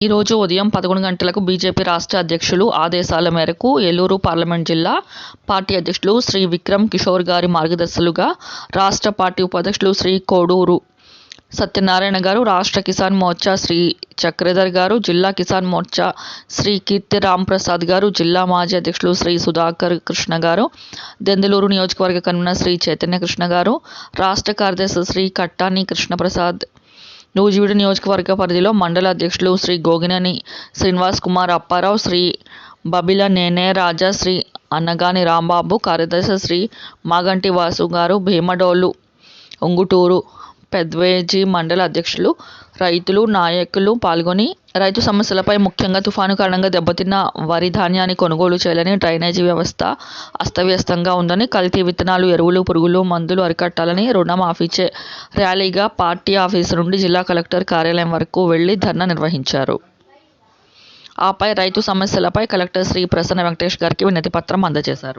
ఈరోజు ఉదయం 11 గంటలకు బీజేపీ రాష్ట్ర అధ్యక్షులు ఆదేశాల మేరకు ఏలూరు పార్లమెంట్ జిల్లా పార్టీ అధ్యక్షులు శ్రీ విక్రమ్ కిషోర్ గారి మార్గదర్శకులుగా రాష్ట్ర పార్టీ ఉపాధ్యక్షులు శ్రీ కోడూరు సత్యనారాయణ గారు, రాష్ట్ర కిసాన్ మోర్చా శ్రీ చక్రధర్ గారు, జిల్లా కిసాన్ మోర్చా శ్రీ కీర్తి రాంప్రసాద్ గారు, జిల్లా మాజీ అధ్యక్షులు శ్రీ సుధాకర్ కృష్ణ గారు, దెందులూరు నియోజకవర్గ కన్వీనర్ శ్రీ చైతన్య కృష్ణ గారు, రాష్ట్ర కార్యదర్శి శ్రీ కట్టాని కృష్ణప్రసాద్, నూజివీడు నియోజకవర్గ పరిధిలో మండల అధ్యక్షులు శ్రీ గోగినేని శ్రీనివాస్ కుమార్ అప్పారావు, శ్రీ బబిల నేనే రాజా, శ్రీ అన్నగాని రాంబాబు, కార్యదర్శి శ్రీ మాగంటి వాసు గారు, భీమడోలు ఉంగుటూరు పెద్వేజీ మండల అధ్యక్షులు, రైతులు, నాయకులు పాల్గొని రైతు సమస్యలపై, ముఖ్యంగా తుఫాను కారణంగా దెబ్బతిన్న వరి ధాన్యాన్ని కొనుగోలు చేయాలని, డ్రైనేజీ వ్యవస్థ అస్తవ్యస్తంగా ఉందని, కల్తీ విత్తనాలు, ఎరువులు, పురుగుల మందులు అరికట్టాలని, రుణమాఫీ ర్యాలీగా పార్టీ ఆఫీసు నుండి జిల్లా కలెక్టర్ కార్యాలయం వరకు వెళ్లి ధర్నా నిర్వహించారు. ఆపై రైతు సమస్యలపై కలెక్టర్ శ్రీ ప్రసన్న వెంకటేష్ గారికి వినతిపత్రం అందజేశారు.